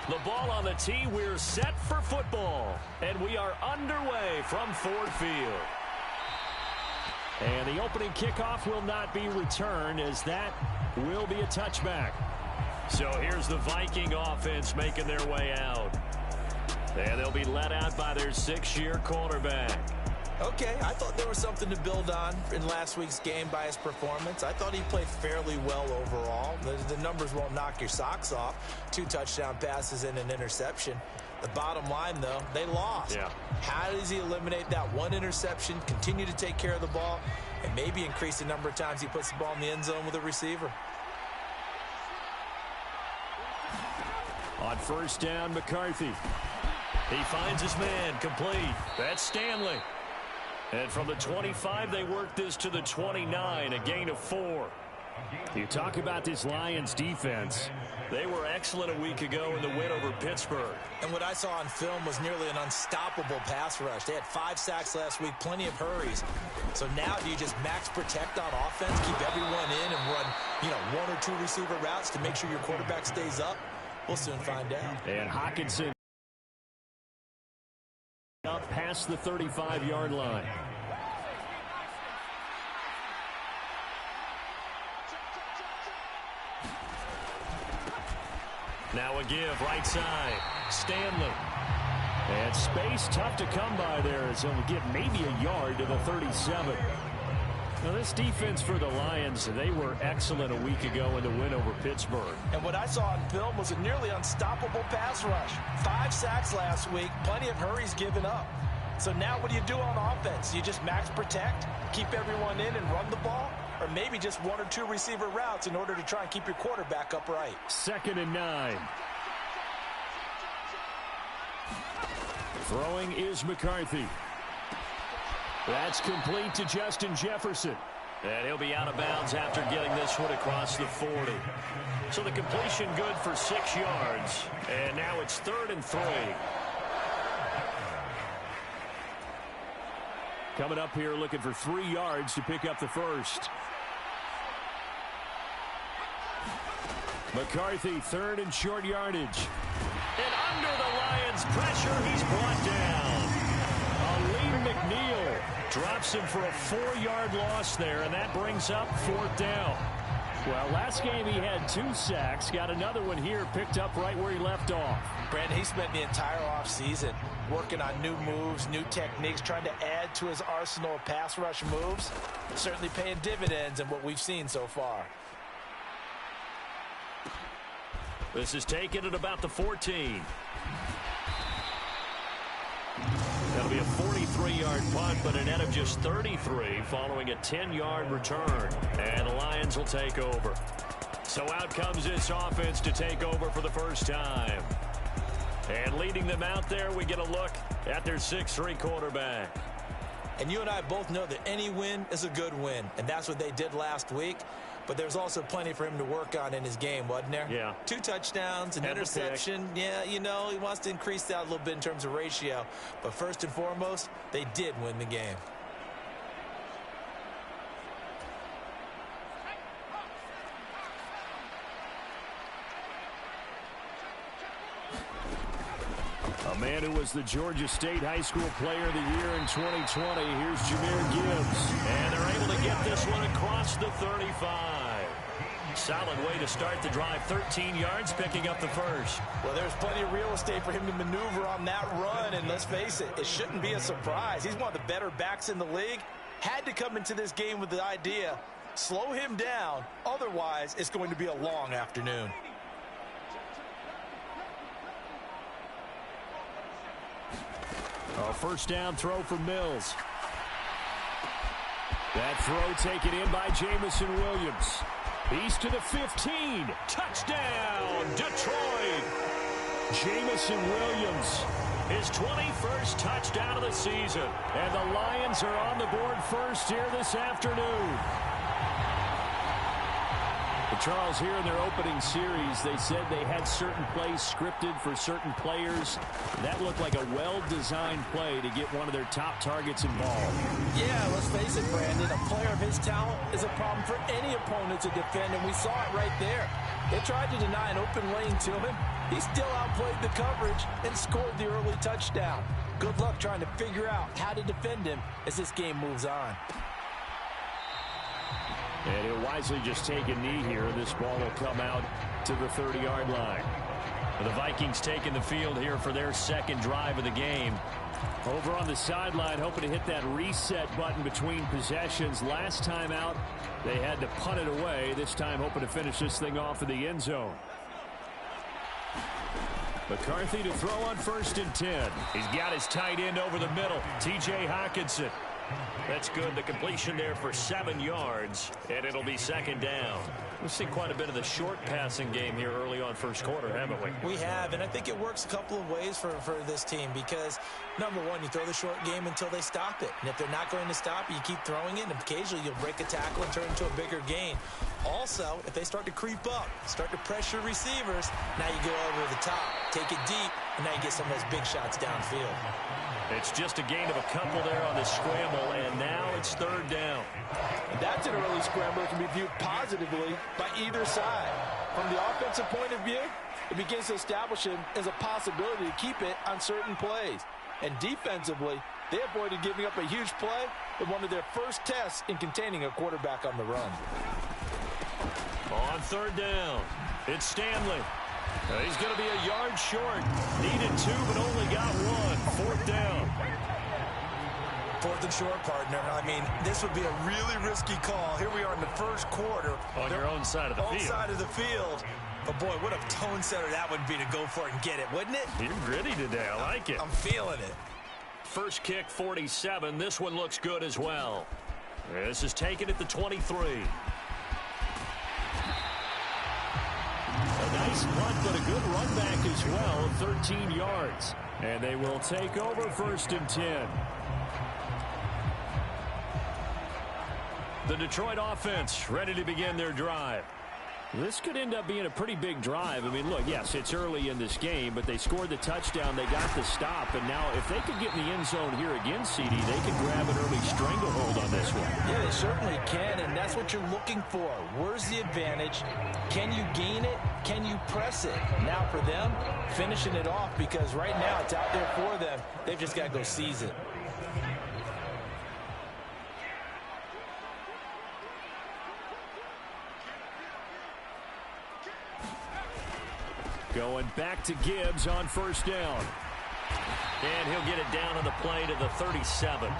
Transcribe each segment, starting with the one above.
The ball on the tee. We're set for football. And we are underway from Ford Field. And the opening kickoff will not be returned, as that will be a touchback. So here's the Viking offense making their way out. And they'll be led out by their 6-year quarterback. Okay, I thought there was something to build on in last week's game by his performance. I thought he played fairly well overall. The numbers won't knock your socks off. 2 touchdown passes and an interception. The bottom line, though, they lost. Yeah. How does he eliminate that 1 interception, continue to take care of the ball, and maybe increase the number of times he puts the ball in the end zone with a receiver? On first down, McCarthy. He finds his man, complete. That's Stanley. And from the 25, they work this to the 29, a gain of 4. You talk about this Lions defense. They were excellent a week ago in the win over Pittsburgh. And what I saw on film was nearly an unstoppable pass rush. They had 5 sacks last week, plenty of hurries. So now do you just max protect on offense, keep everyone in and run, 1 or 2 receiver routes to make sure your quarterback stays up? We'll soon find out. And Hockenson up past the 35-yard line. Now a give, right side. Stanley. And space tough to come by there, so we get maybe a yard to the 37. Now this defense for the Lions, they were excellent a week ago in the win over Pittsburgh. And what I saw on film was a nearly unstoppable pass rush. 5 sacks last week, plenty of hurries given up. So now what do you do on offense? You just max protect, keep everyone in and run the ball? Or maybe just 1 or 2 receiver routes in order to try and keep your quarterback upright. 2nd and 9. Throwing is McCarthy. That's complete to Justin Jefferson. And he'll be out of bounds after getting this one across the 40. So the completion good for 6 yards. And now it's 3rd and 3. Coming up here looking for 3 yards to pick up the first. McCarthy, 3rd and short yardage. And under the Lions' pressure, he's brought down. Aleem McNeil drops him for a 4-yard loss there, and that brings up 4th down. Well, last game he had 2 sacks. Got another one here, picked up right where he left off. Brandon, he spent the entire offseason working on new moves, new techniques, trying to add to his arsenal of pass rush moves. Certainly paying dividends in what we've seen so far. This is taken at about the 14. That'll be a 43-yard punt, but a net of just 33 following a 10-yard return. And the Lions will take over. So out comes this offense to take over for the first time. And leading them out there, we get a look at their 6'3" quarterback. And you and I both know that any win is a good win, and that's what they did last week. But there's also plenty for him to work on in his game, wasn't there? Yeah. 2 touchdowns, an interception. Yeah, he wants to increase that a little bit in terms of ratio. But first and foremost, they did win the game. A man who was the Georgia State High School Player of the Year in 2020. Here's Jahmyr Gibbs. And they're able to get this one across the 35. Solid way to start the drive. 13 yards, picking up the first. Well, there's plenty of real estate for him to maneuver on that run. And let's face it, it shouldn't be a surprise. He's one of the better backs in the league. Had to come into this game with the idea, slow him down. Otherwise, it's going to be a long afternoon. A first down throw for Mills. That throw taken in by Jamison Williams. He's to the 15. Touchdown, Detroit. Jamison Williams, his 21st touchdown of the season. And the Lions are on the board first here this afternoon. Charles, here in their opening series, they said they had certain plays scripted for certain players. That looked like a well-designed play to get one of their top targets involved. Yeah, let's face it, Brandon. A player of his talent is a problem for any opponent to defend, and we saw it right there. They tried to deny an open lane to him, He still outplayed the coverage and scored the early touchdown. Good luck trying to figure out how to defend him as this game moves on. And he'll wisely just take a knee here. This ball will come out to the 30-yard line. The Vikings taking the field here for their second drive of the game. Over on the sideline, hoping to hit that reset button between possessions. Last time out, they had to punt it away. This time, hoping to finish this thing off in the end zone. McCarthy to throw on 1st and 10. He's got his tight end over the middle, T.J. Hockenson. That's good. The completion there for 7 yards, and it'll be 2nd down. We've seen quite a bit of the short passing game here early on first quarter, haven't we? We have, and I think it works a couple of ways for this team because, number one, you throw the short game until they stop it. And if they're not going to stop it, you keep throwing it, and occasionally you'll break a tackle and turn it into a bigger gain. Also, if they start to creep up, start to pressure receivers, now you go over the top, take it deep, and now you get some of those big shots downfield. It's just a gain of a couple there on the scramble, and now it's 3rd down. And that's an early scramble that can be viewed positively by either side. From the offensive point of view, it begins to establish him as a possibility to keep it on certain plays. And defensively, they avoided giving up a huge play in one of their first tests in containing a quarterback on the run. On 3rd down, it's Stanley. He's going to be a yard short. Needed 2, but only got 1. 4th down. 4th and short, partner. I mean, this would be a really risky call. Here we are in the first quarter. On your own side of the field. Own side of the field. But, boy, what a tone setter that would be to go for it and get it, wouldn't it? You're gritty today. I like it. I'm feeling it. First kick, 47. This one looks good as well. This is taken at the 23. A nice punt, but a good run back as well, 13 yards. And they will take over 1st and 10. The Detroit offense ready to begin their drive. This could end up being a pretty big drive. I mean, look, yes, it's early in this game, but they scored the touchdown. They got the stop, and now if they could get in the end zone here again, CD, they could grab an early stranglehold on this one. Yeah, they certainly can, and that's what you're looking for. Where's the advantage? Can you gain it? Can you press it? Now for them, finishing it off, because right now it's out there for them. They've just got to go seize it. Going back to Gibbs on 1st down. And he'll get it down on the play to the 37.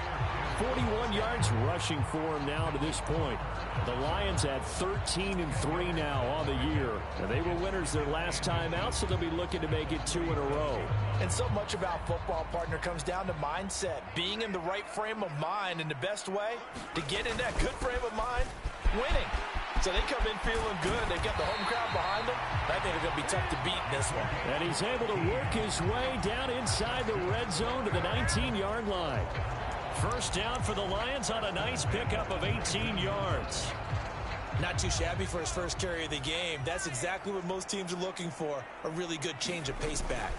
41 yards rushing for him now to this point. The Lions at 13-3 now on the year. And they were winners their last time out, so they'll be looking to make it 2 in a row. And so much about football, partner, comes down to mindset. Being in the right frame of mind, and the best way to get in that good frame of mind, winning. So they come in feeling good. They got the home crowd behind them. I think they're going to be tough to beat in this one. And he's able to work his way down inside the red zone to the 19-yard line. 1st down for the Lions on a nice pickup of 18 yards. Not too shabby for his first carry of the game. That's exactly what most teams are looking for, a really good change of pace back.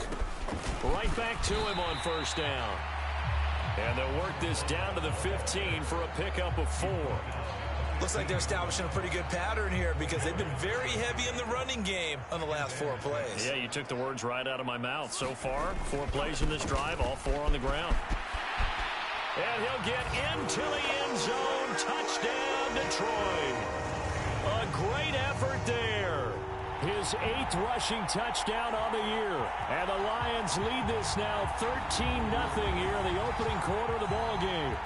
Right back to him on 1st down. And they'll work this down to the 15 for a pickup of 4. Looks like they're establishing a pretty good pattern here because they've been very heavy in the running game on the last 4 plays. Yeah, you took the words right out of my mouth. So far, 4 plays in this drive, all 4 on the ground. And he'll get into the end zone. Touchdown, Detroit. A great effort there. His 8th rushing touchdown on the year. And the Lions lead this now 13-0 here in the opening quarter of the ball game.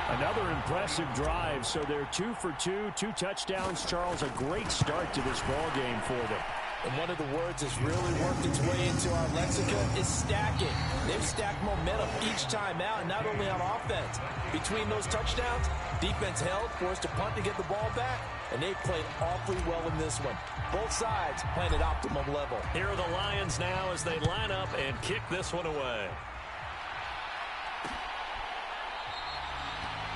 Another impressive drive, so they're 2 for 2, 2 touchdowns. Charles, a great start to this ball game for them. And one of the words that's really worked its way into our lexicon is stacking. They've stacked momentum each time out, and not only on offense. Between those touchdowns, defense held, forced to punt to get the ball back, and they played awfully well in this one. Both sides playing at optimum level. Here are the Lions now as they line up and kick this one away.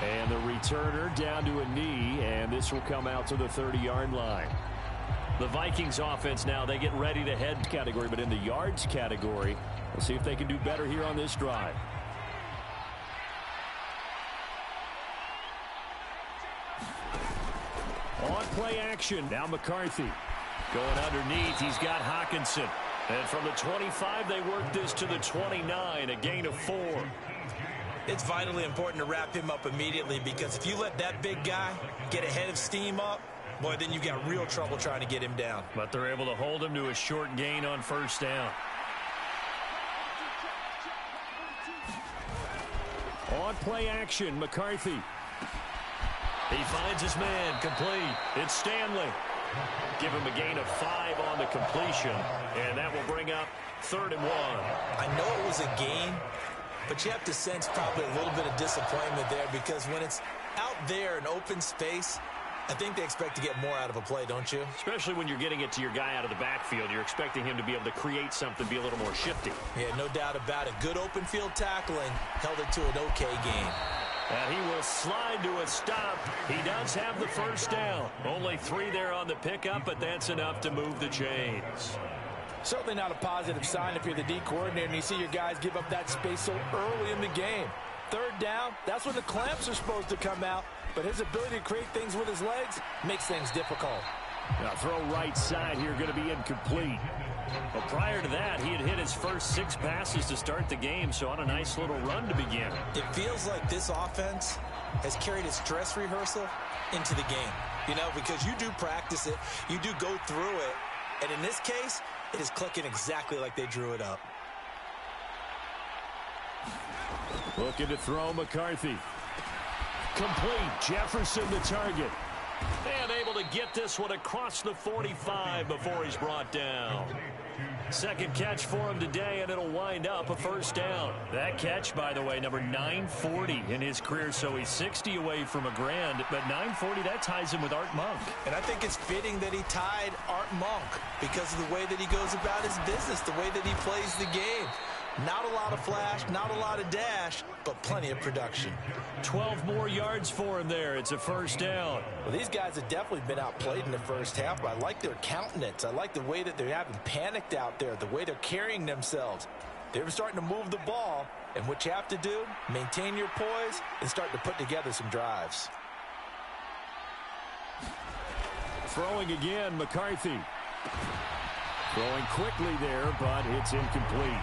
And the returner down to a knee, and this will come out to the 30-yard line. The Vikings offense now, they get ready to head category, but in the yards category, we'll see if they can do better here on this drive. On play action, now McCarthy. Going underneath, he's got Hawkinson. And from the 25, they work this to the 29, a gain of 4. It's vitally important to wrap him up immediately, because if you let that big guy get ahead of steam up, boy, then you've got real trouble trying to get him down. But they're able to hold him to a short gain on first down. On play action, McCarthy. He finds his man, complete. It's Stanley. Give him a gain of 5 on the completion, and that will bring up 3rd and 1. I know it was a gain, but you have to sense probably a little bit of disappointment there, because when it's out there in open space, I think they expect to get more out of a play, don't you? Especially when you're getting it to your guy out of the backfield. You're expecting him to be able to create something, be a little more shifty. Yeah, no doubt about it. Good open field tackling held it to an okay gain. And he will slide to a stop. He does have the first down. Only 3 there on the pickup, but that's enough to move the chains. Certainly not a positive sign if you're the D coordinator and you see your guys give up that space so early in the game. 3rd down, that's when the clamps are supposed to come out, but his ability to create things with his legs makes things difficult. Now throw right side here, going to be incomplete. Well, prior to that, he had hit his first 6 passes to start the game, so on a nice little run to begin. It feels like this offense has carried its dress rehearsal into the game, you know, because you do practice it, you do go through it, and in this case, it is clicking exactly like they drew it up. Looking to throw, McCarthy. Complete. Jefferson the target. And able to get this one across the 45 before he's brought down. Second catch for him today, and it'll wind up a first down. That catch, by the way, number 940 in his career, so he's 60 away from a grand, but 940, that ties him with Art Monk. And I think it's fitting that he tied Art Monk because of the way that he goes about his business, the way that he plays the game. Not a lot of flash, not a lot of dash, but plenty of production. 12 more yards for him there. It's a first down. Well, these guys have definitely been outplayed in the first half, but I like their countenance. I like the way that they're having panicked out there, the way they're carrying themselves. They're starting to move the ball, and what you have to do, maintain your poise and start to put together some drives. Throwing again, McCarthy. Throwing quickly there, but it's incomplete.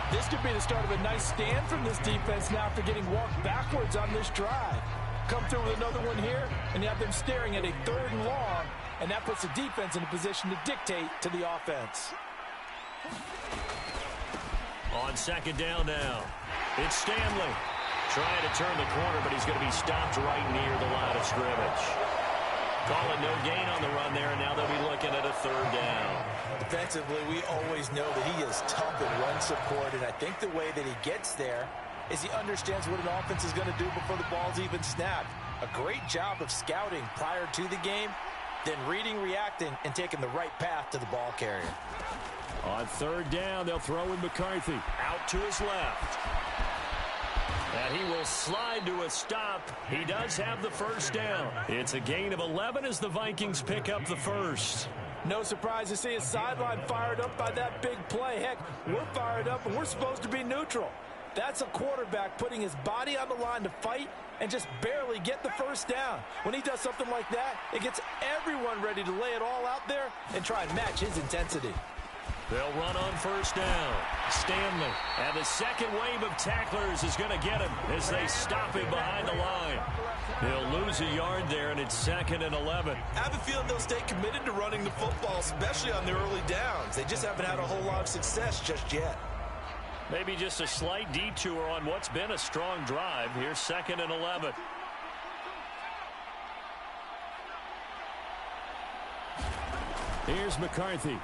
This could be the start of a nice stand from this defense now after getting walked backwards on this drive. Come through with another one here, and you have them staring at a 3rd and long, and that puts the defense in a position to dictate to the offense. On second down now, it's Stanley. Trying to turn the corner, but he's going to be stopped right near the line of scrimmage. Calling no gain on the run there, and now they'll be looking at a 3rd down. Defensively, we always know that he is tough in run support, and I think the way that he gets there is he understands what an offense is going to do before the ball's even snapped. A great job of scouting prior to the game, then reading, reacting, and taking the right path to the ball carrier. On 3rd down, they'll throw in McCarthy. Out to his left. And he will slide to a stop. He does have the first down. It's a gain of 11 as the Vikings pick up the first. No surprise to see his sideline fired up by that big play. Heck, we're fired up, and we're supposed to be neutral. That's a quarterback putting his body on the line to fight and just barely get the first down. When he does something like that, it gets everyone ready to lay it all out there and try and match his intensity. They'll run on first down. Stanley, and the second wave of tacklers is going to get him as they stop him behind the line. They'll lose a yard there, and it's 2nd and 11. I have a feeling they'll stay committed to running the football, especially on their early downs. They just haven't had a whole lot of success just yet. Maybe just a slight detour on what's been a strong drive. Here's 2nd and 11. Here's McCarthy.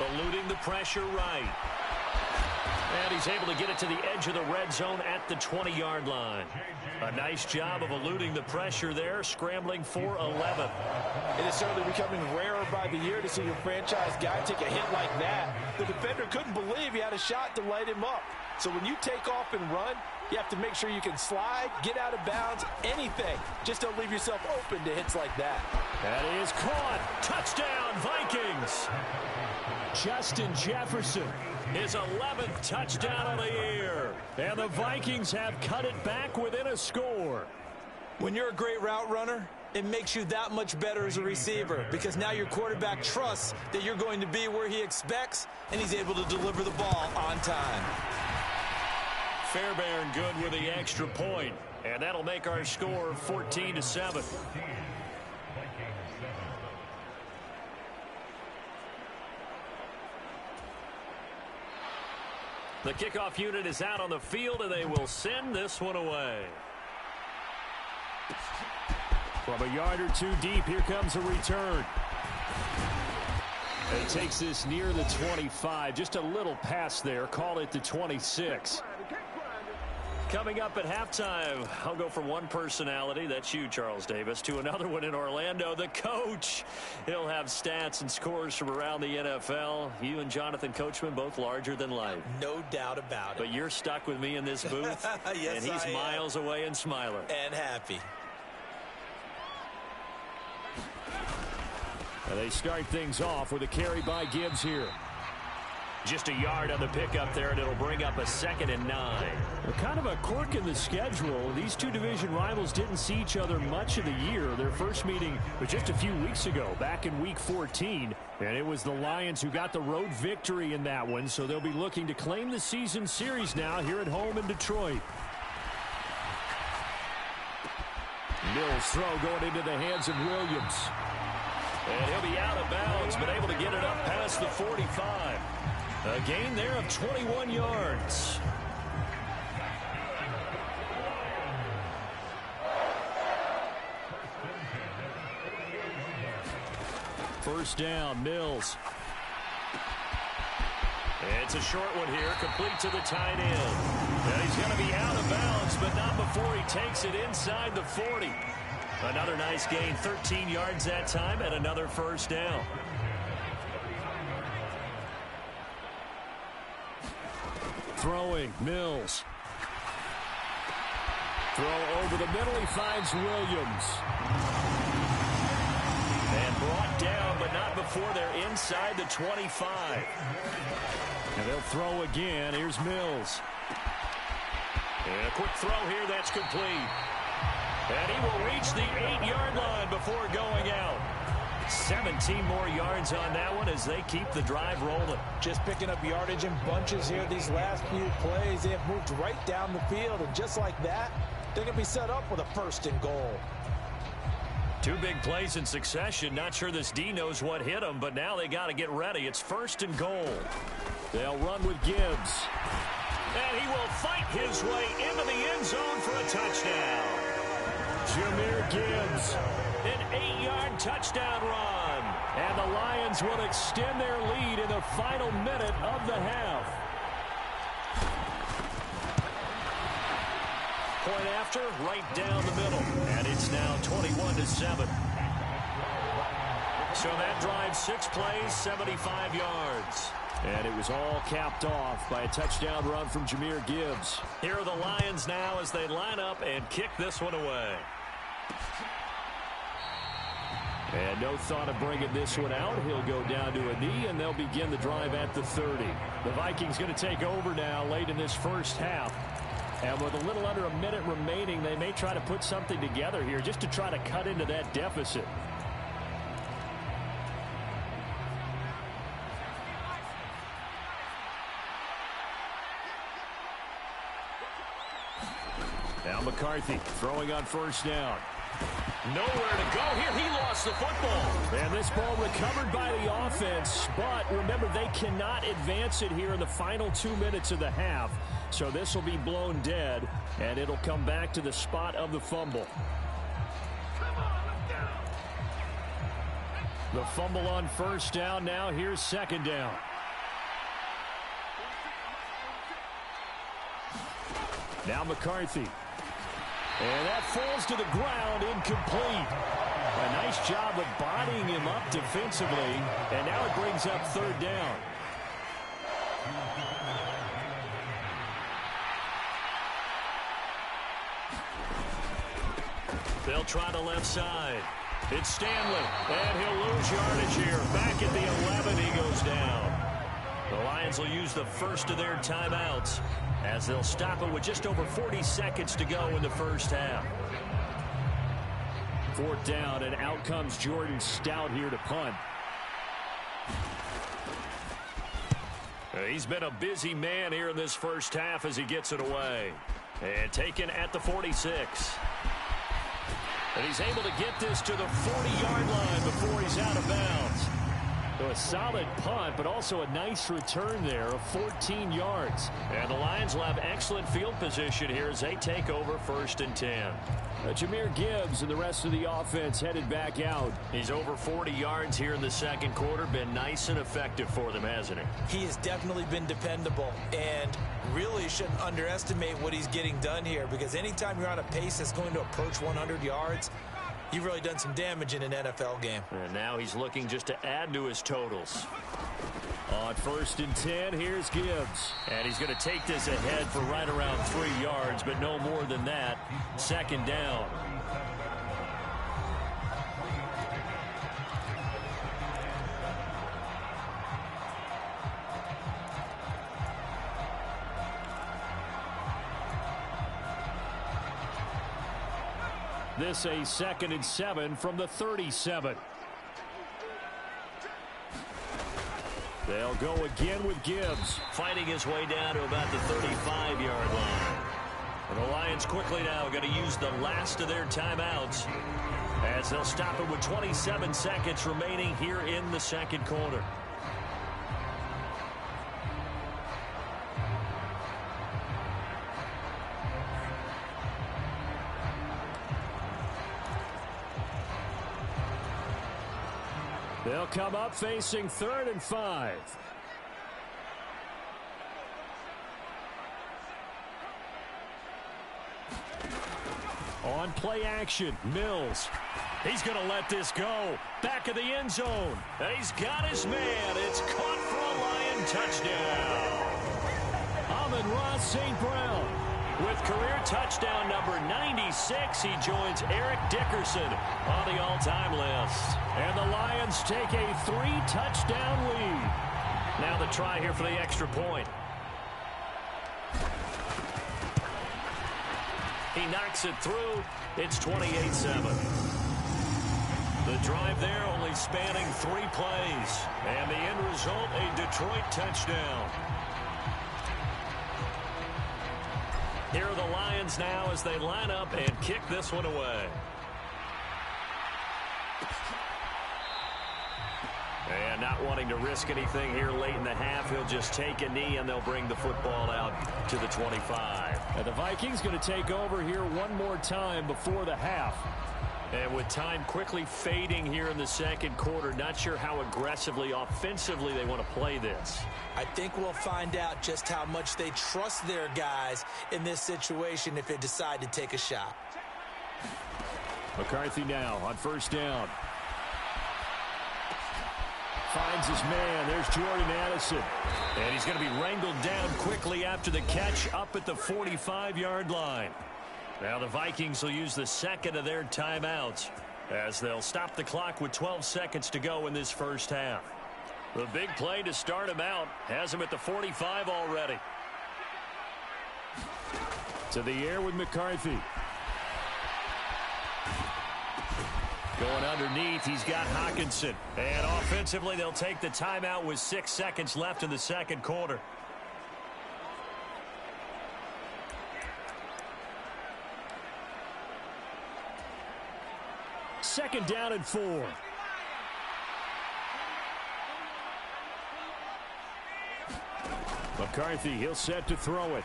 Eluding the pressure right. And he's able to get it to the edge of the red zone at the 20-yard line. A nice job of eluding the pressure there, scrambling for 11. It is certainly becoming rarer by the year to see your franchise guy take a hit like that. The defender couldn't believe he had a shot to light him up. So when you take off and run, you have to make sure you can slide, get out of bounds, anything. Just don't leave yourself open to hits like that. That is caught. Touchdown, Vikings. Justin Jefferson, his 11th touchdown of the year. And the Vikings have cut it back within a score. When you're a great route runner, it makes you that much better as a receiver because now your quarterback trusts that you're going to be where he expects, and he's able to deliver the ball on time. Fairbairn good with the extra point, and that'll make our score 14-7. The kickoff unit is out on the field, and they will send this one away. From a yard or two deep, here comes a return. It takes this near the 25, just a little past there. Call it the 26. Coming up at halftime, I'll go from one personality, that's you, Charles Davis, to another one in Orlando, the coach. He'll have stats and scores from around the NFL. You and Jonathan Coachman, both larger than life. No doubt about it. But you're stuck with me in this booth, yes, and he's miles away and smiling. And happy. And they start things off with a carry by Gibbs here. Just a yard on the pickup there, and it'll bring up a 2nd and 9. Well, kind of a quirk in the schedule. These two division rivals didn't see each other much of the year. Their first meeting was just a few weeks ago, back in Week 14. And it was the Lions who got the road victory in that one, so they'll be looking to claim the season series now here at home in Detroit. Mills' throw going into the hands of Williams. And he'll be out of bounds, but able to get it up past the 45. A gain there of 21 yards. First down, Mills. It's a short one here, complete to the tight end. And he's going to be out of bounds, but not before he takes it inside the 40. Another nice gain, 13 yards that time, and another first down. Throwing, Mills. Throw over the middle, he finds Williams. And brought down, but not before they're inside the 25. And they'll throw again. Here's Mills. And a quick throw here, that's complete. And he will reach the 8-yard line before going out. 17 more yards on that one as they keep the drive rolling. Just picking up yardage in bunches here these last few plays. They have moved right down the field, and just like that, they're going to be set up with a 1st and goal. Two big plays in succession. Not sure this D knows what hit them, but now they got to get ready. It's 1st and goal. They'll run with Gibbs. And he will fight his way into the end zone for a touchdown. Jahmyr Gibbs. An 8-yard touchdown run. And the Lions will extend their lead in the final minute of the half. Point after, right down the middle. And it's now 21-7. So that drive, 6 plays, 75 yards. And it was all capped off by a touchdown run from Jahmyr Gibbs. Here are the Lions now as they line up and kick this one away. And no thought of bringing this one out. He'll go down to a knee, and they'll begin the drive at the 30. The Vikings going to take over now late in this first half. And with a little under a minute remaining, they may try to put something together here just to try to cut into that deficit. Now McCarthy throwing on first down. Nowhere to go here. He lost the football. And this ball recovered by the offense. But remember, they cannot advance it here in the final 2 minutes of the half. So this will be blown dead, and it'll come back to the spot of the fumble. The fumble on first down. Now here's 2nd down. Now McCarthy. And that falls to the ground, incomplete. A nice job of bodying him up defensively. And now it brings up 3rd down. They'll try the left side. It's Stanley. And he'll lose yardage here. Back at the 11, he goes down. The Lions will use the first of their timeouts as they'll stop it with just over 40 seconds to go in the first half. 4th down, and out comes Jordan Stout here to punt. He's been a busy man here in this first half as he gets it away. And taken at the 46. And he's able to get this to the 40-yard line before he's out of bounds. So a solid punt, but also a nice return there of 14 yards. And the Lions will have excellent field position here as they take over 1st and 10. Jahmyr Gibbs and the rest of the offense headed back out. He's over 40 yards here in the second quarter. Been nice and effective for them, hasn't he? He has definitely been dependable, and really shouldn't underestimate what he's getting done here, because anytime you're on a pace that's going to approach 100 yards, you've really done some damage in an NFL game. And now he's looking just to add to his totals. On 1st and 10, here's Gibbs. And he's going to take this ahead for right around 3 yards, but no more than that. 2nd down. This a 2nd and 7 from the 37. They'll go again with Gibbs. Fighting his way down to about the 35-yard line. And the Lions quickly now going to use the last of their timeouts as they'll stop it with 27 seconds remaining here in the second quarter. They'll come up facing 3rd and 5. On play action, Mills. He's going to let this go. Back of the end zone. And he's got his man. It's caught for a Lion touchdown. Amon-Ra St. Brown. With career touchdown number 96, he joins Eric Dickerson on the all-time list. And the Lions take a 3-touchdown lead. Now the try here for the extra point. He knocks it through. It's 28-7. The drive there only spanning 3 plays. And the end result, a Detroit touchdown. Here are the Lions now as they line up and kick this one away. And not wanting to risk anything here late in the half, he'll just take a knee and they'll bring the football out to the 25. And the Vikings going to take over here one more time before the half. And with time quickly fading here in the second quarter, not sure how aggressively, offensively they want to play this. I think we'll find out just how much they trust their guys in this situation if they decide to take a shot. McCarthy now on 1st down. Finds his man. There's Jordan Addison. And he's going to be wrangled down quickly after the catch up at the 45-yard line. Now the Vikings will use the second of their timeouts as they'll stop the clock with 12 seconds to go in this first half. The big play to start him out has him at the 45 already. To the air with McCarthy. Going underneath, he's got Hockenson. And offensively, they'll take the timeout with 6 seconds left in the second quarter. Second down and 4. McCarthy, he'll set to throw it.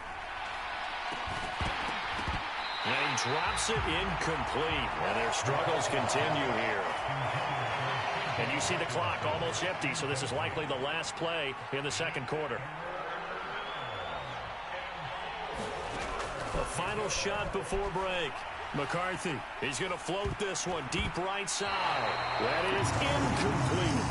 And he drops it incomplete. And their struggles continue here. And you see the clock almost empty, so this is likely the last play in the second quarter. The final shot before break. McCarthy, he's going to float this one deep right side. That is incomplete.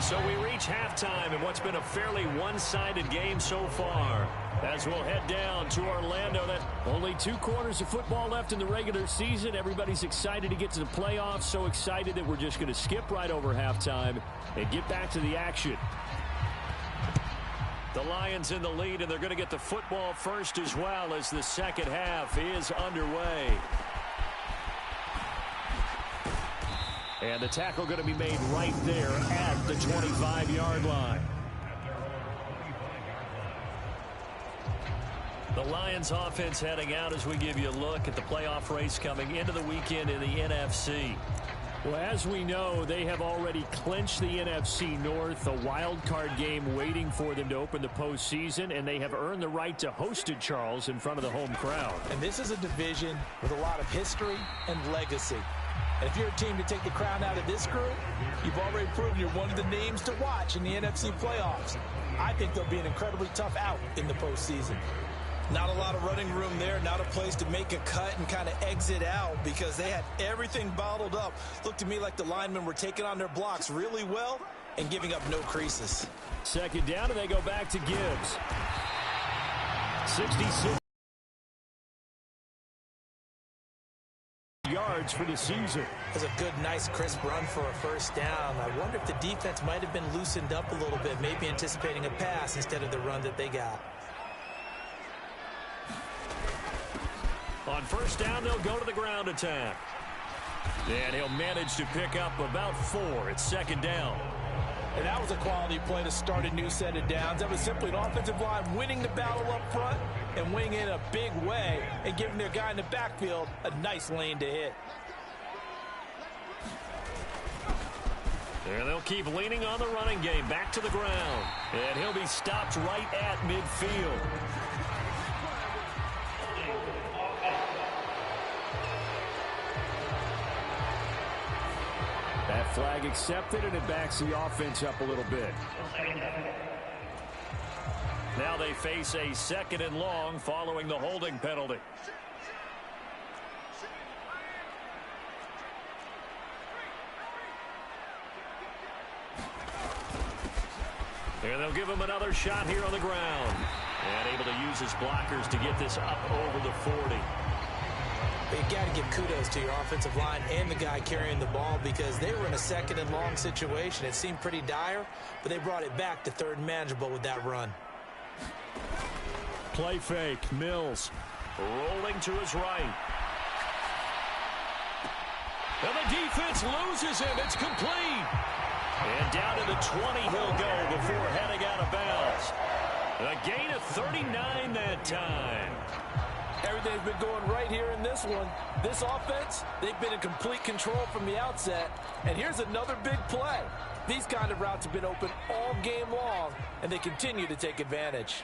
So we reach halftime in what's been a fairly one-sided game so far. As we'll head down to Orlando, that only 2 quarters of football left in the regular season. Everybody's excited to get to the playoffs, so excited that we're just going to skip right over halftime and get back to the action. The Lions in the lead, and they're going to get the football first as well as the second half is underway. And the tackle going to be made right there at the 25-yard line. The Lions offense heading out as we give you a look at the playoff race coming into the weekend in the NFC. Well, as we know, they have already clinched the NFC North, a wild card game waiting for them to open the postseason, and they have earned the right to host it, Charles, in front of the home crowd. And this is a division with a lot of history and legacy. And if you're a team to take the crown out of this group, you've already proven you're one of the names to watch in the NFC playoffs. I think they'll be an incredibly tough out in the postseason. Not a lot of running room there, not a place to make a cut and kind of exit out because they had everything bottled up. Looked to me like the linemen were taking on their blocks really well and giving up no creases. Second down, and they go back to Gibbs. 66 yards for the season. It was a good, nice, crisp run for a first down. I wonder if the defense might have been loosened up a little bit, maybe anticipating a pass instead of the run that they got. On first down, they'll go to the ground attack. And he'll manage to pick up about 4. It's second down. And that was a quality play to start a new set of downs. That was simply an offensive line winning the battle up front and winning in a big way and giving their guy in the backfield a nice lane to hit. And they'll keep leaning on the running game. Back to the ground. And he'll be stopped right at midfield. That flag accepted, and it backs the offense up a little bit. Now they face a second and long following the holding penalty. And they'll give him another shot here on the ground. And able to use his blockers to get this up over the 40. You got to give kudos to your offensive line and the guy carrying the ball because they were in a second and long situation. It seemed pretty dire, but they brought it back to third and manageable with that run. Play fake. Mills rolling to his right. And the defense loses him. It's complete. And down to the 20 he'll go before heading out of bounds. A gain of 39 that time. Everything's been going right here in this one. This offense, they've been in complete control from the outset. And here's another big play. These kind of routes have been open all game long, and they continue to take advantage.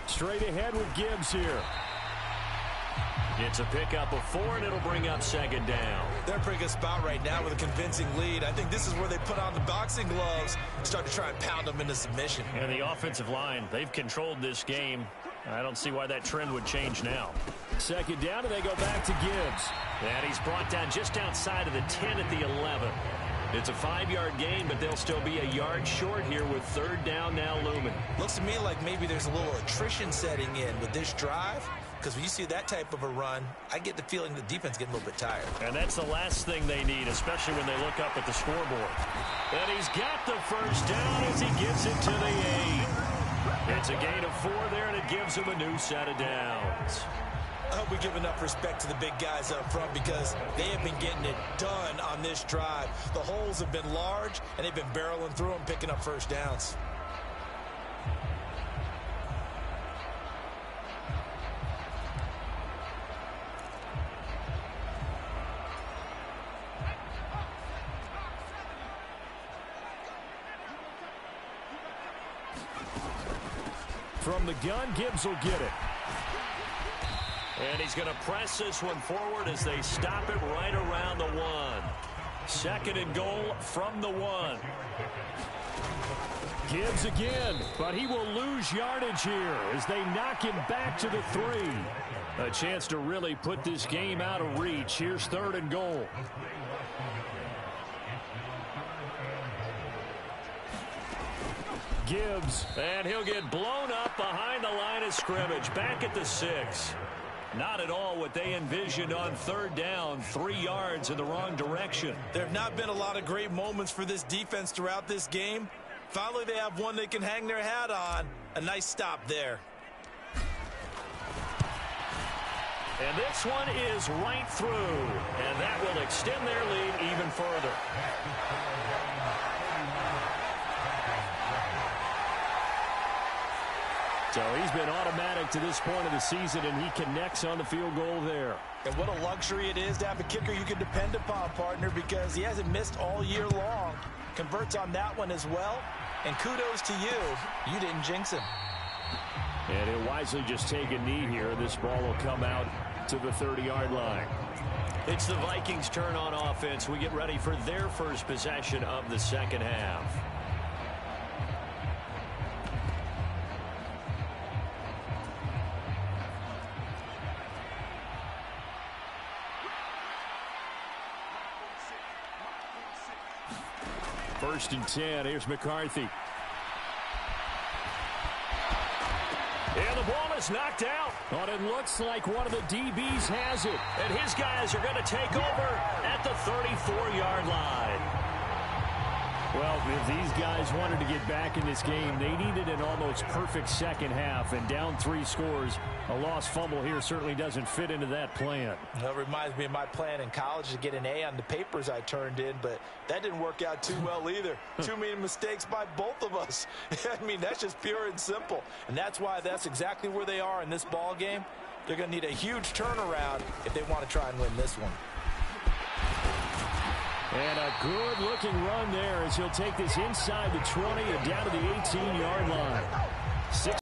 Straight ahead with Gibbs here. It's a pickup of 4, and it'll bring up second down. They're in a pretty good spot right now with a convincing lead. I think this is where they put on the boxing gloves and start to try and pound them into submission. And the offensive line, they've controlled this game. I don't see why that trend would change now. Second down, and they go back to Gibbs. And he's brought down just outside of the 10 at the 11. It's a 5-yard gain, but they'll still be a yard short here with third down now looming. Looks to me like maybe there's a little attrition setting in with this drive. Because when you see that type of a run, I get the feeling the defense getting a little bit tired. And that's the last thing they need, especially when they look up at the scoreboard. And he's got the first down as he gets it to the 8. It's a gain of 4 there, and it gives him a new set of downs. I hope we give enough respect to the big guys up front because they have been getting it done on this drive. The holes have been large, and they've been barreling through them, picking up first downs. From the gun, Gibbs will get it. And he's going to press this one forward as they stop it right around the 1. Second and goal from the 1. Gibbs again, but he will lose yardage here as they knock him back to the 3. A chance to really put this game out of reach. Here's third and goal. Gibbs, and he'll get blown up behind the line of scrimmage. Back at the 6. Not at all what they envisioned on third down. 3 yards in the wrong direction. There have not been a lot of great moments for this defense throughout this game. Finally, they have one they can hang their hat on. A nice stop there. And this one is right through. And that will extend their lead even further. So he's been automatic to this point of the season, and he connects on the field goal there. And what a luxury it is to have a kicker you can depend upon, partner, because he hasn't missed all year long. Converts on that one as well. And kudos to you. You didn't jinx him. And he'll wisely just take a knee here. This ball will come out to the 30-yard line. It's the Vikings' turn on offense. We get ready for their first possession of the second half. First and 10. Here's McCarthy. And the ball is knocked out. But it looks like one of the DBs has it. And his guys are going to take over at the 34-yard line. Well, if these guys wanted to get back in this game, they needed an almost perfect second half. And down 3 scores, a lost fumble here certainly doesn't fit into that plan. That reminds me of my plan in college to get an A on the papers I turned in, but that didn't work out too well either. Too many mistakes by both of us. I mean, that's just pure and simple. And that's why that's exactly where they are in this ball game. They're going to need a huge turnaround if they want to try and win this one. And a good-looking run there as he'll take this inside the 20 and down to the 18-yard line.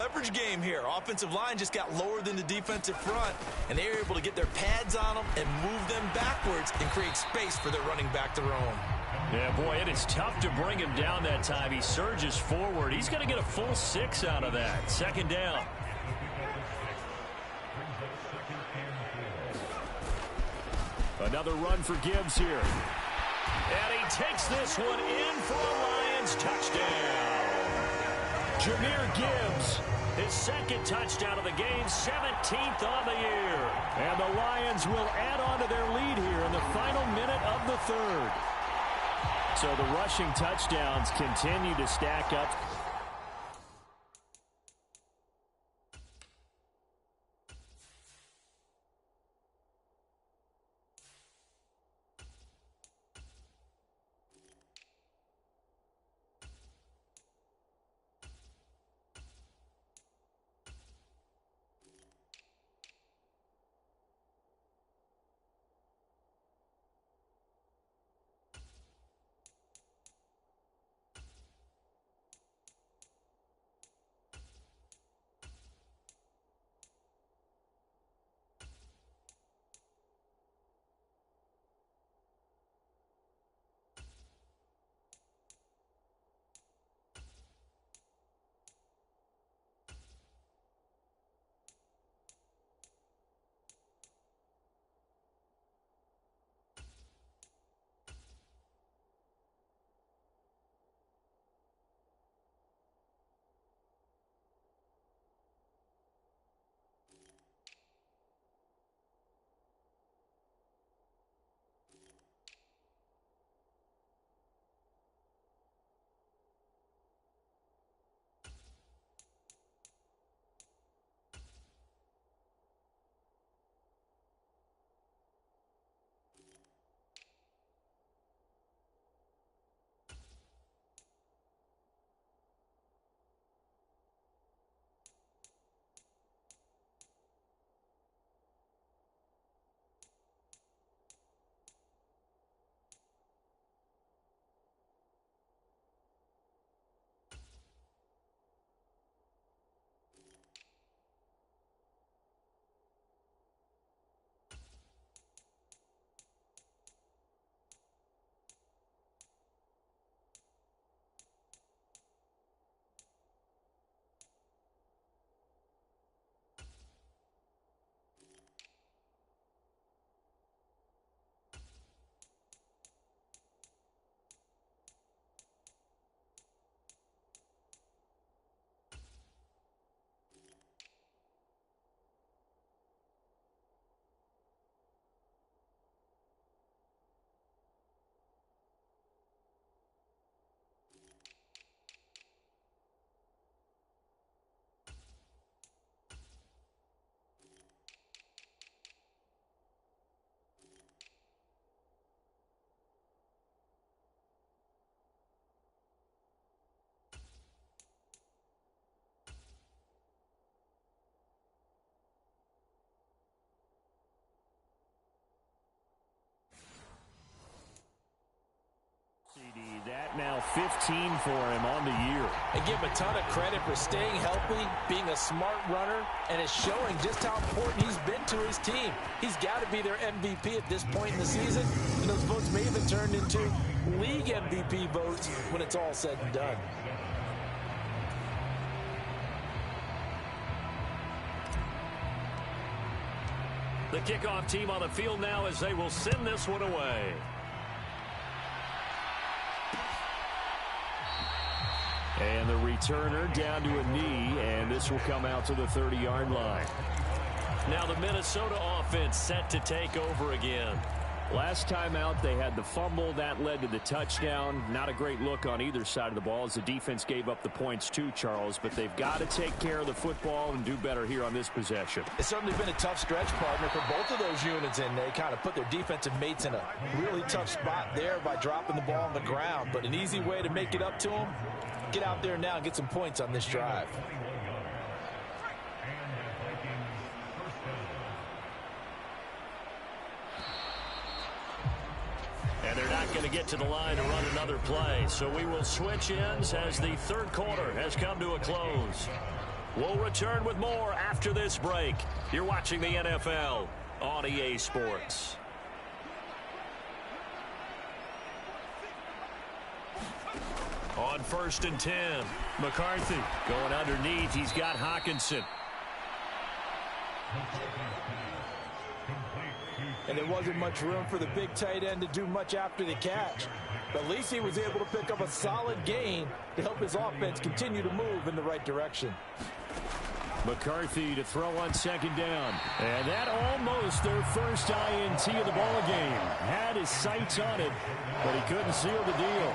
Leverage game here. Offensive line just got lower than the defensive front, and they were able to get their pads on them and move them backwards and create space for their running back to roam. Yeah, boy, it is tough to bring him down that time. He surges forward. He's going to get a full 6 out of that. Second down. Another run for Gibbs here. And he takes this one in for a Lions touchdown. Jahmyr Gibbs, his second touchdown of the game, 17th on the year. And the Lions will add on to their lead here in the final minute of the third. So the rushing touchdowns continue to stack up. 15 for him on the year. And give him a ton of credit for staying healthy, being a smart runner, and it's showing just how important he's been to his team. He's got to be their MVP at this point in the season, and those votes may even turn into league MVP votes when it's all said and done. The kickoff team on the field now as they will send this one away. And the returner down to a knee, and this will come out to the 30-yard line. Now the Minnesota offense set to take over again. Last time out, they had the fumble. That led to the touchdown. Not a great look on either side of the ball as the defense gave up the points too, Charles. But they've got to take care of the football and do better here on this possession. It's certainly been a tough stretch, partner, for both of those units, and they kind of put their defensive mates in a really tough spot there by dropping the ball on the ground. But an easy way to make it up to them, get out there now and get some points on this drive. And they're not going to get to the line to run another play. So we will switch ends as the third quarter has come to a close. We'll return with more after this break. You're watching the NFL on EA Sports. On 1st and 10, McCarthy going underneath. He's got Hawkinson. And there wasn't much room for the big tight end to do much after the catch. But at least he was able to pick up a solid gain to help his offense continue to move in the right direction. McCarthy to throw on 2nd down. And that almost their first INT of the ball game. Had his sights on it, but he couldn't seal the deal.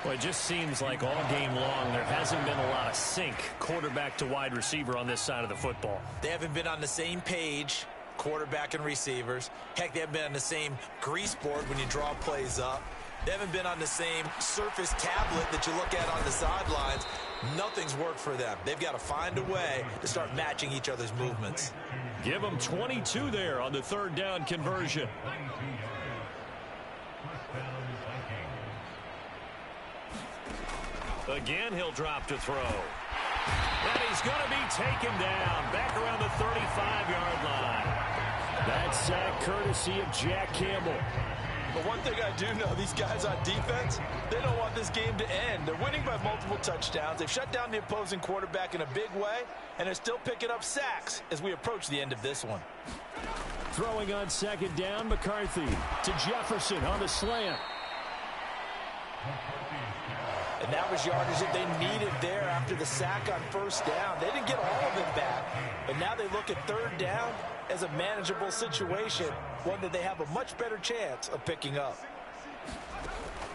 Well, it just seems like all game long there hasn't been a lot of sync quarterback to wide receiver on this side of the football. They haven't been on the same page, quarterback and receivers. Heck, they haven't been on the same grease board when you draw plays up. They haven't been on the same surface tablet that you look at on the sidelines. Nothing's worked for them. They've got to find a way to start matching each other's movements. Give them 22 there on the 3rd down conversion. Again, he'll drop to throw. And he's going to be taken down back around the 35-yard line. That sack courtesy of Jack Campbell. But one thing I do know, these guys on defense, they don't want this game to end. They're winning by multiple touchdowns. They've shut down the opposing quarterback in a big way, and they're still picking up sacks as we approach the end of this one. Throwing on 2nd down, McCarthy to Jefferson on the slant. And that was yardage that they needed there after the sack on 1st down. They didn't get all of it back, but now they look at 3rd down as a manageable situation, one that they have a much better chance of picking up.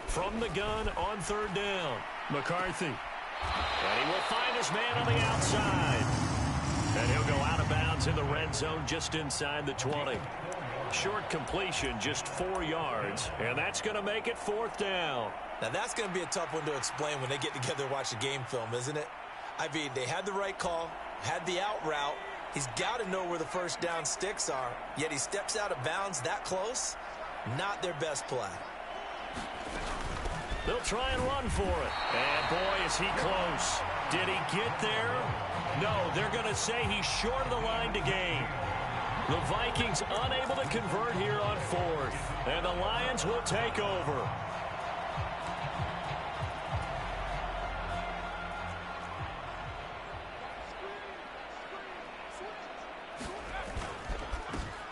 From the gun on 3rd down, McCarthy. And he will find his man on the outside. And he'll go out of bounds in the red zone just inside the 20. Short completion, just 4 yards, and that's going to make it 4th down. Now, that's going to be a tough one to explain when they get together and watch the game film, isn't it? I mean, they had the right call, had the out route. He's got to know where the 1st down sticks are, yet he steps out of bounds that close. Not their best play. They'll try and run for it. And, boy, is he close. Did he get there? No, they're going to say he's short of the line to gain. The Vikings unable to convert here on 4th. And the Lions will take over.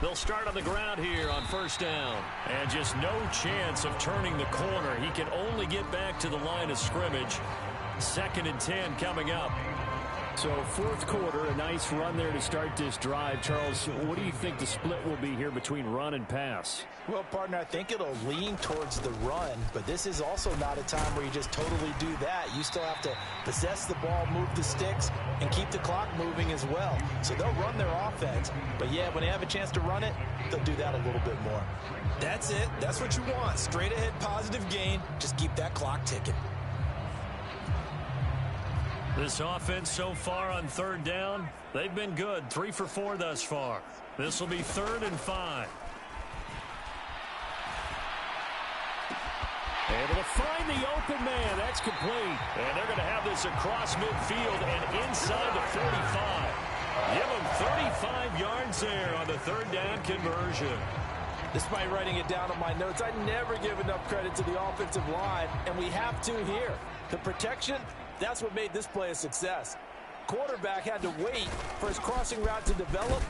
They'll start on the ground here on 1st down. And just no chance of turning the corner. He can only get back to the line of scrimmage. 2nd and 10 coming up. So 4th quarter, a nice run there to start this drive. Charles, what do you think the split will be here between run and pass? Well, partner, I think it'll lean towards the run, but this is also not a time where you just totally do that. You still have to possess the ball, move the sticks, and keep the clock moving as well. So they'll run their offense, but yeah, when they have a chance to run it, they'll do that a little bit more. That's it. That's what you want. Straight ahead positive gain. Just keep that clock ticking. This offense so far on 3rd down, they've been good. 3 for 4 thus far. This will be 3rd and 5. Able to find the open man. That's complete. And they're going to have this across midfield and inside the 45. Give them 35 yards there on the third down conversion. Despite writing it down on my notes, I never give enough credit to the offensive line, and we have to here. The protection, that's what made this play a success. Quarterback had to wait for his crossing route to develop,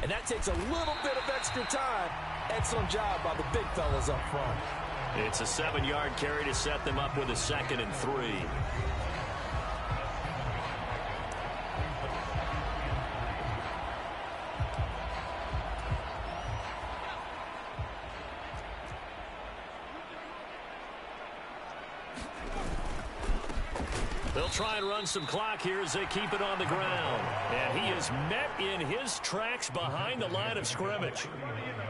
and that takes a little bit of extra time. Excellent job by the big fellas up front. It's a 7-yard carry to set them up with a 2nd and 3. They'll try and run some clock here as they keep it on the ground. And he is met in his tracks behind the line of scrimmage.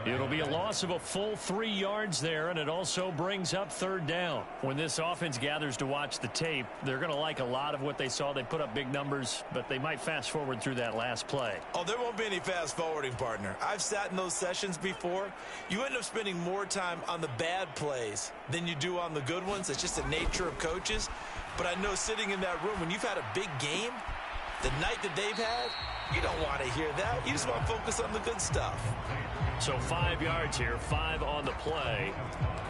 It'll be a loss of a full 3 yards there, and it also brings up third down. When this offense gathers to watch the tape, they're going to like a lot of what they saw. They put up big numbers, but they might fast forward through that last play. Oh, there won't be any fast forwarding, partner. I've sat in those sessions before. You end up spending more time on the bad plays than you do on the good ones. It's just the nature of coaches. But I know sitting in that room, when you've had a big game, the night that they've had, you don't want to hear that. You just want to focus on the good stuff. So 5 yards here, 5 on the play,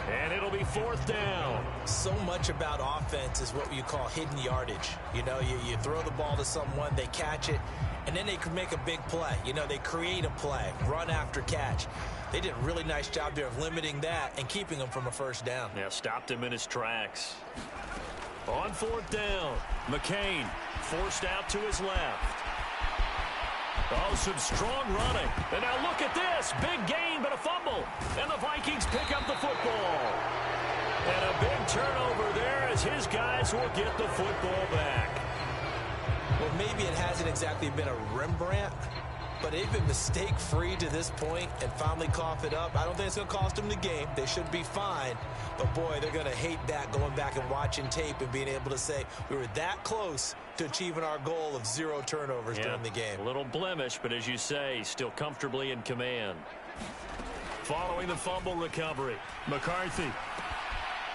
and it'll be 4th down. So much about offense is what you call hidden yardage. You know, you throw the ball to someone, they catch it, and then they can make a big play. You know, they create a play, run after catch. They did a really nice job there of limiting that and keeping them from a first down. Yeah, stopped him in his tracks. On 4th down, McCain forced out to his left. Oh, some strong running. And now look at this. Big gain, but a fumble. And the Vikings pick up the football. And a big turnover there as his guys will get the football back. Well, maybe it hasn't exactly been a Rembrandt, but they've been mistake-free to this point and finally cough it up. I don't think it's going to cost them the game. They should be fine. But, boy, they're going to hate that going back and watching tape and being able to say we were that close to achieving our goal of 0 turnovers during the game. A little blemish, but as you say, still comfortably in command. Following the fumble recovery, McCarthy.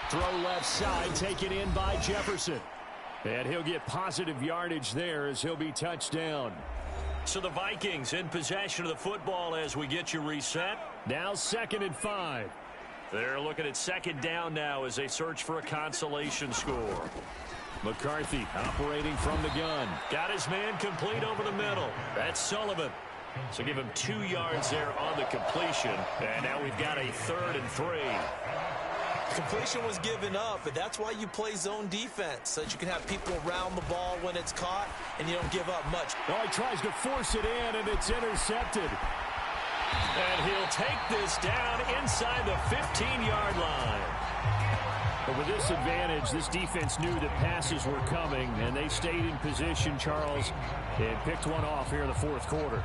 Throw left side, taken in by Jefferson. And he'll get positive yardage there as he'll be touched down. So the Vikings in possession of the football as we get you reset. Now 2nd and 5. They're looking at 2nd down now as they search for a consolation score. McCarthy operating from the gun. Got his man complete over the middle. That's Sullivan. So give him 2 yards there on the completion. And now we've got a 3rd and 3. Completion was given up, but that's why you play zone defense, so that you can have people around the ball when it's caught, and you don't give up much. Oh, he tries to force it in, and it's intercepted. And he'll take this down inside the 15-yard line. But with this advantage, this defense knew that passes were coming, and they stayed in position, Charles, and picked one off here in the 4th quarter.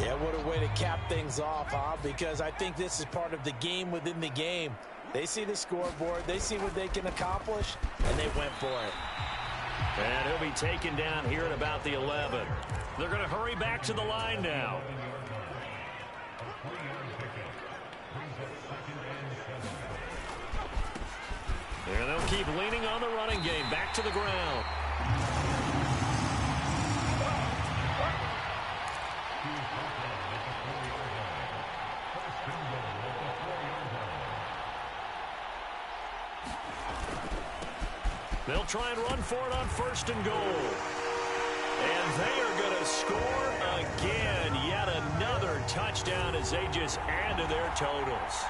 Yeah, what a way to cap things off, huh? Because I think this is part of the game within the game. They see the scoreboard, they see what they can accomplish, and they went for it. And he'll be taken down here at about the 11. They're going to hurry back to the line now. And they'll keep leaning on the running game. Back to the ground. They'll try and run for it on 1st and goal. And they are going to score again. Yet another touchdown as they just add to their totals.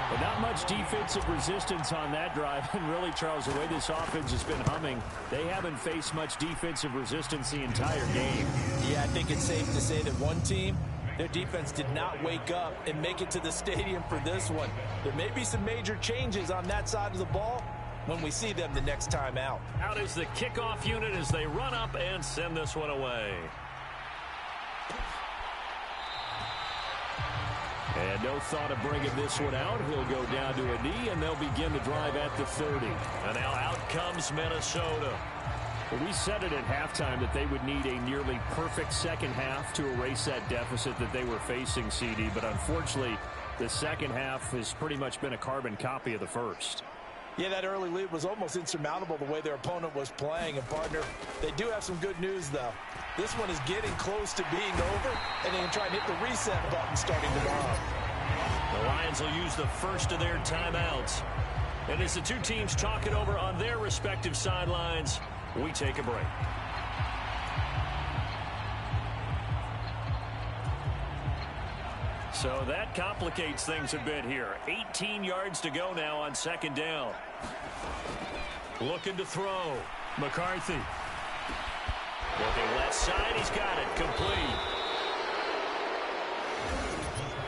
But not much defensive resistance on that drive. And really, Charles, the way this offense has been humming, they haven't faced much defensive resistance the entire game. Yeah, I think it's safe to say that one team, their defense did not wake up and make it to the stadium for this one. There may be some major changes on that side of the ball when we see them the next time out. Out is the kickoff unit as they run up and send this one away. And no thought of bringing this one out. He'll go down to a knee, and they'll begin the drive at the 30. And now out comes Minnesota. Well, we said it at halftime that they would need a nearly perfect second half to erase that deficit that they were facing, CD. But unfortunately, The second half has pretty much been a carbon copy of the first. Yeah, that early lead was almost insurmountable the way their opponent was playing. And, partner, they do have some good news, though. This one is getting close to being over, and they can try and hit the reset button starting tomorrow. The Lions will use the first of their timeouts. And as the two teams talk it over on their respective sidelines, we take a break. So that complicates things a bit here. 18 yards to go now on second down. Looking to throw. McCarthy. Looking left side. He's got it. Complete.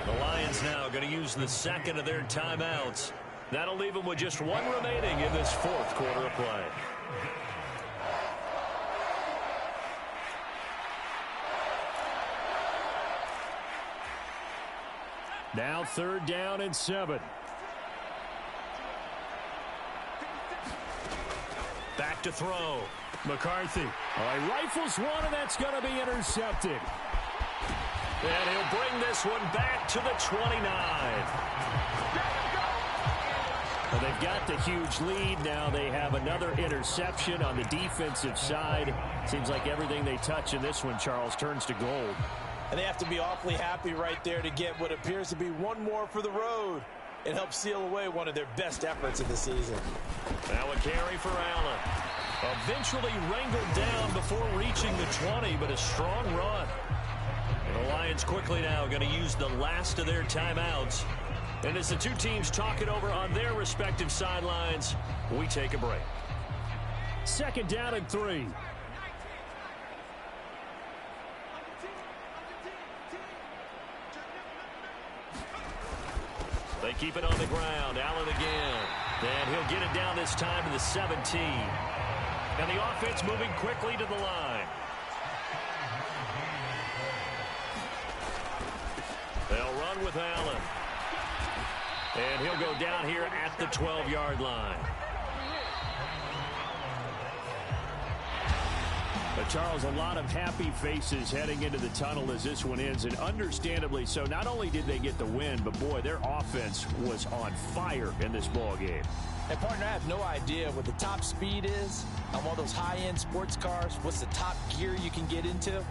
The Lions now going to use the second of their timeouts. That'll leave them with just one remaining in this fourth quarter of play. Now third down and 7. Back to throw. McCarthy. He rifles one, and that's going to be intercepted. And he'll bring this one back to the 29. Well, they've got the huge lead. Now they have another interception on the defensive side. Seems like everything they touch in this one, Charles, turns to gold. And they have to be awfully happy right there to get what appears to be one more for the road. It helps seal away one of their best efforts of the season. Now a carry for Allen. Eventually wrangled down before reaching the 20, but a strong run. And the Lions quickly now going to use the last of their timeouts. And as the two teams talk it over on their respective sidelines, we take a break. Second down and 3. They keep it on the ground. Allen again. And he'll get it down this time to the 17. And the offense moving quickly to the line. They'll run with Allen. And he'll go down here at the 12-yard line. But Charles, a lot of happy faces heading into the tunnel as this one ends, and understandably so. Not only did they get the win, but boy, their offense was on fire in this ball game. And, partner, I have no idea what the top speed is on one of those high-end sports cars. What's the top gear you can get into?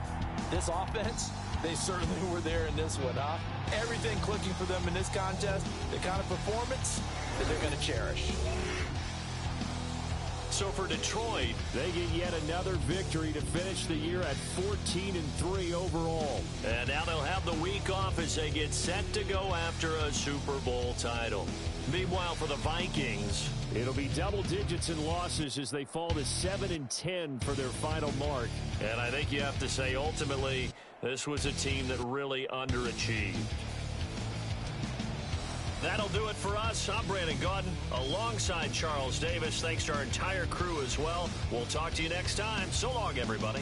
This offense, they certainly were there in this one, huh? Everything clicking for them in this contest, the kind of performance that they're going to cherish. So for Detroit, they get yet another victory to finish the year at 14-3 overall. And now they'll have the week off as they get set to go after a Super Bowl title. Meanwhile, for the Vikings, it'll be double digits in losses as they fall to 7-10 for their final mark. And I think you have to say, ultimately, this was a team that really underachieved. That'll do it for us. I'm Brandon Gaudin alongside Charles Davis. Thanks to our entire crew as well. We'll talk to you next time. So long, everybody.